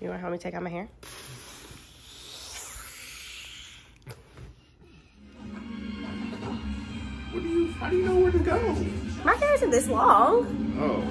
You want to help me take out my hair? How do you know where to go? My hair isn't this long. Oh.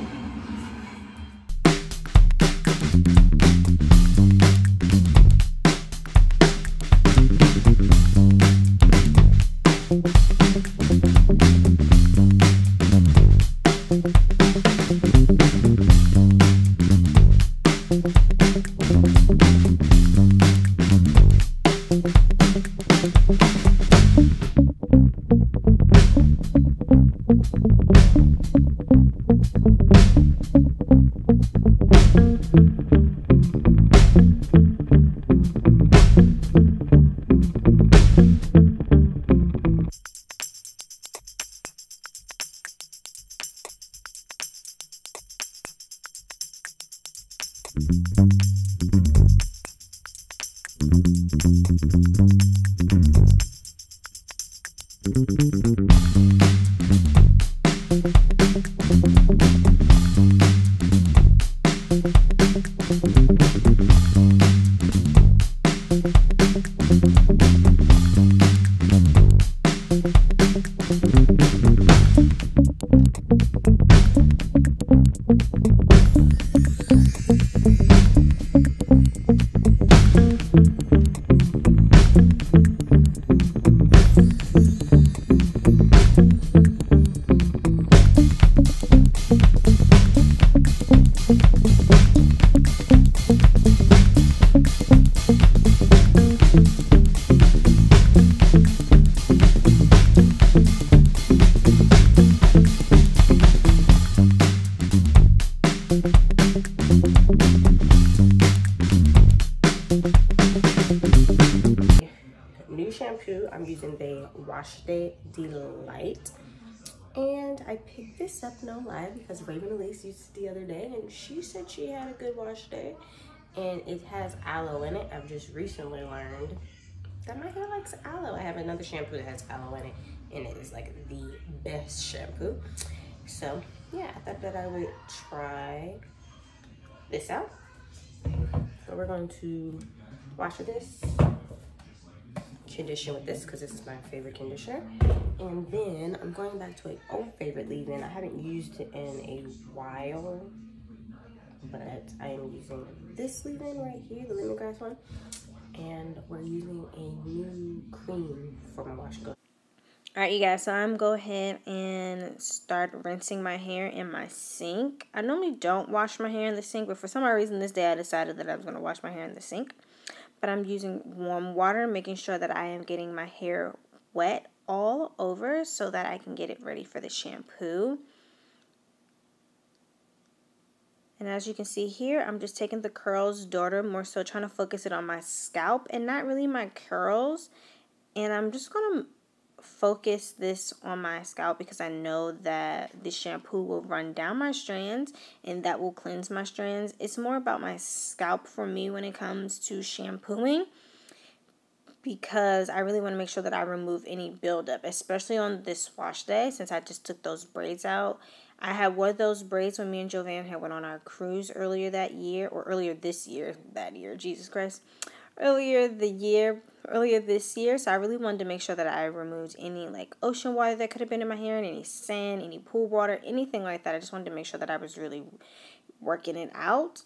New shampoo. I'm using the Wash Day Delight. And I picked this up, no lie, because Raven Elise used it the other day and she said she had a good wash day. And it has aloe in it. I've just recently learned that my hair likes aloe. I have another shampoo that has aloe in it, and it is like the best shampoo. So yeah, I thought that I would try this out. So we're going to wash with this, condition with this because this is my favorite conditioner, and then I'm going back to an old favorite leave-in. I haven't used it in a while, but I am using this leave-in right here, the lemongrass one, and we're using a new cream for my wash and go. All right, you guys, so I'm go ahead and start rinsing my hair in my sink. I normally don't wash my hair in the sink, but for some reason this day I decided that I was going to wash my hair in the sink. But I'm using warm water, making sure that I am getting my hair wet all over so that I can get it ready for the shampoo. And as you can see here, I'm just taking the curls daughter, more so trying to focus it on my scalp and not really my curls. And I'm just going to focus this on my scalp because I know that the shampoo will run down my strands and that will cleanse my strands. It's more about my scalp for me when it comes to shampooing, because I really want to make sure that I remove any buildup, especially on this wash day since I just took those braids out. I had wore those braids when me and Jovan had went on our cruise earlier that year, or earlier this year, Jesus Christ. Earlier this year, so I really wanted to make sure that I removed any like ocean water that could have been in my hair, and any sand, any pool water, anything like that. I just wanted to make sure that I was really working it out.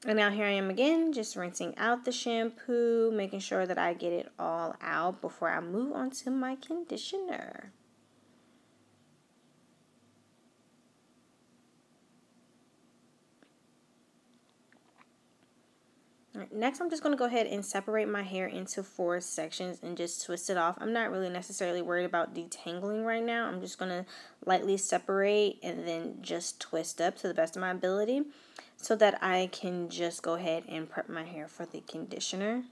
And now here I am again, just rinsing out the shampoo, making sure that I get it all out before I move on to my conditioner. Alright, next I'm just going to go ahead and separate my hair into 4 sections and just twist it off. I'm not really necessarily worried about detangling right now. I'm just going to lightly separate and then just twist up to the best of my ability so that I can just go ahead and prep my hair for the conditioner.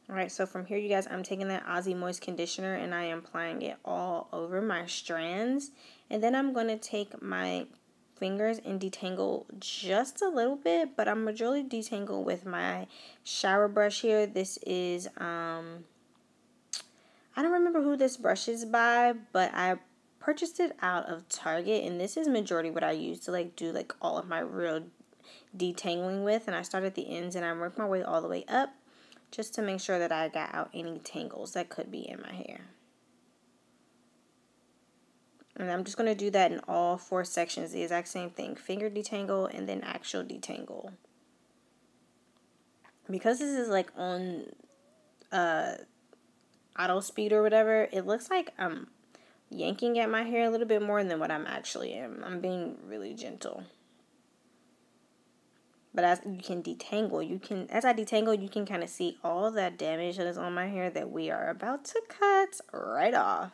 Alright, so from here, you guys, I'm taking that Aussie Moist conditioner and I am applying it all over my strands. And then I'm going to take my fingers and detangle just a little bit, but I'm majorly detangle with my shower brush here. This is remember who this brush is by, but I purchased it out of Target, and this is majority what I use to like do like all of my real detangling with. And I start at the ends and I work my way all the way up just to make sure that I got out any tangles that could be in my hair. And I'm just going to do that in all 4 sections, the exact same thing. Finger detangle and then actual detangle. Because this is like on auto speed or whatever, it looks like I'm yanking at my hair a little bit more than what I'm actually am. I'm being really gentle. But as you can detangle, as I detangle, you can kind of see all that damage that is on my hair that we are about to cut right off.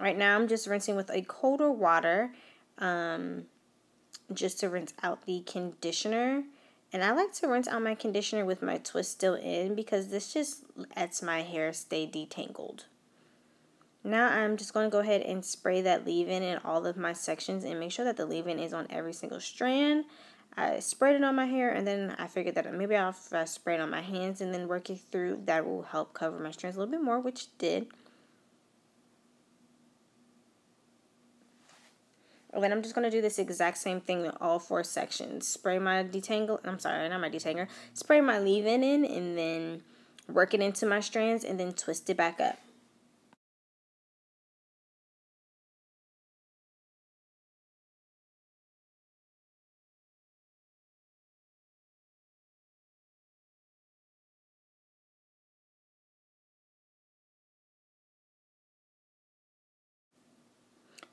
Right now, I'm just rinsing with a colder water, just to rinse out the conditioner. And I like to rinse out my conditioner with my twist still in because this just lets my hair stay detangled. Now I'm just going to go ahead and spray that leave-in in all of my sections and make sure that the leave-in is on every single strand. I sprayed it on my hair, and then I figured that maybe I'll spray it on my hands and then work it through. That will help cover my strands a little bit more, which it did. And then I'm just going to do this exact same thing with all 4 sections. Spray my spray my leave-in in, and then work it into my strands, and then twist it back up.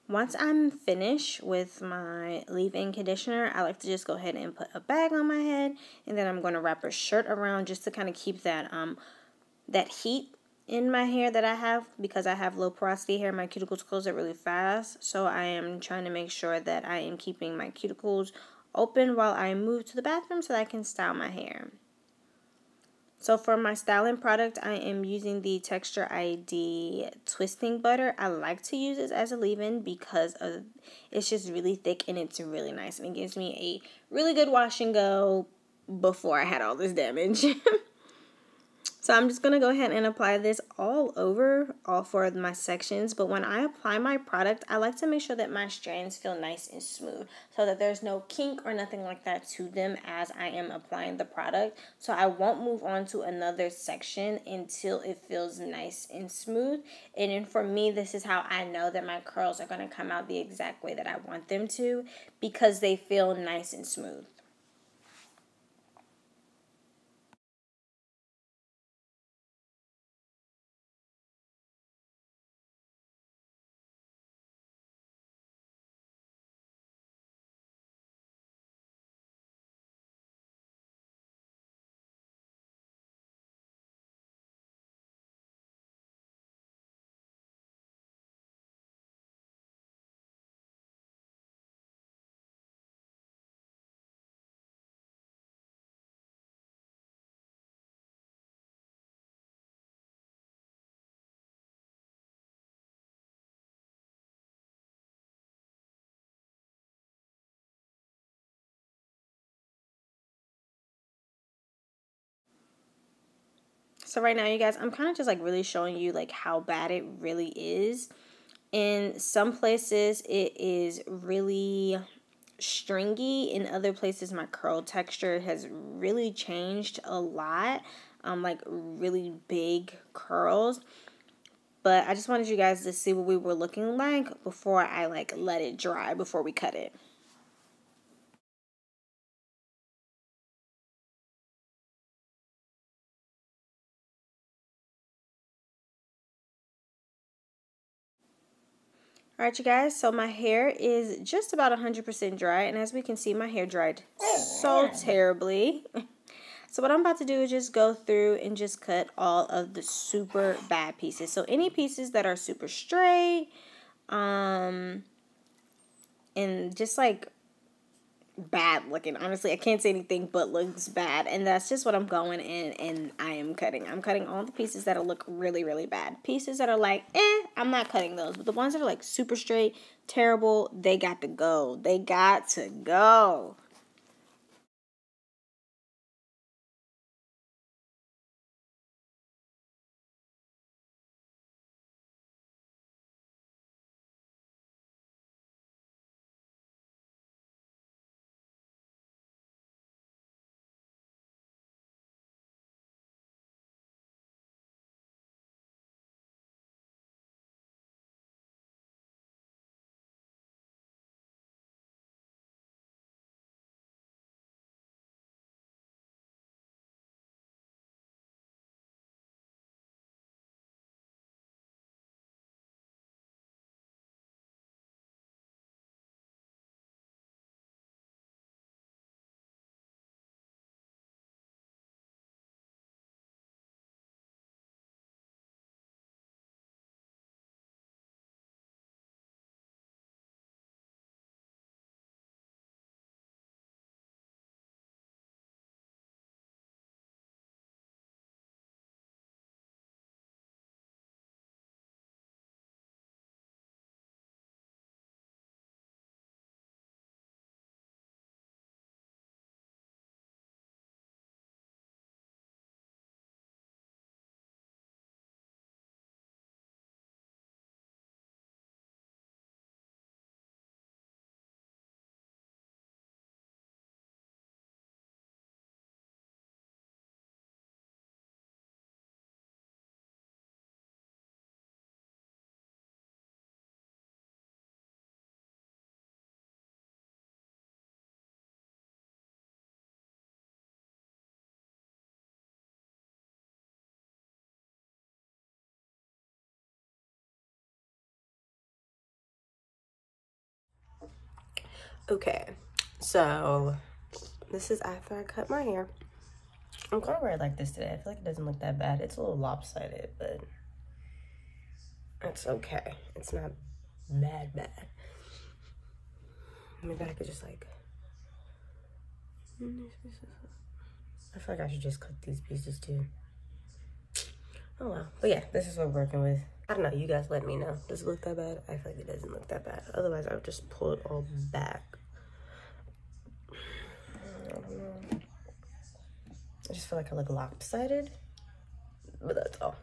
Once I'm finished with my leave-in conditioner, I like to just go ahead and put a bag on my head, and then I'm going to wrap a shirt around just to kind of keep that that heat in my hair that I have, because I have low porosity hair. My cuticles close up really fast, so I am trying to make sure that I am keeping my cuticles open while I move to the bathroom so that I can style my hair. So for my styling product, I am using the Texture ID twisting butter. I like to use this as a leave-in because it's just really thick and it's really nice. And it gives me a really good wash and go before I had all this damage. So I'm just going to go ahead and apply this all over all 4 of my sections. But when I apply my product, I like to make sure that my strands feel nice and smooth so that there's no kink or nothing like that to them as I am applying the product. So I won't move on to another section until it feels nice and smooth. And then for me, this is how I know that my curls are going to come out the exact way that I want them to, because they feel nice and smooth. So right now, you guys, I'm kind of just like really showing you like how bad it really is. In some places, it is really stringy. In other places, my curl texture has really changed a lot. Like really big curls. But I just wanted you guys to see what we were looking like before I like let it dry before we cut it. Alright, you guys, so my hair is just about 100% dry, and as we can see, my hair dried so terribly. So what I'm about to do is just go through and just cut all of the super bad pieces. So any pieces that are super straight, and just like bad looking. Honestly, I can't say anything but looks bad, and that's just what I'm going in and I am cutting. I'm cutting all the pieces that'll look really, really bad. Pieces that are like, I'm not cutting those. But the ones that are like super straight, terrible, they got to go. They got to go. Okay, so this is after I cut my hair. I'm gonna wear it like this today. I feel like it doesn't look that bad. It's a little lopsided, but it's okay. It's not bad. Maybe I could just like, I feel like I should just cut these pieces too. Oh well. But yeah, this is what we're working with. I don't know, you guys let me know. Does it look that bad? I feel like it doesn't look that bad. Otherwise I would just pull it all back. I don't know. I just feel like I look lopsided, but that's all.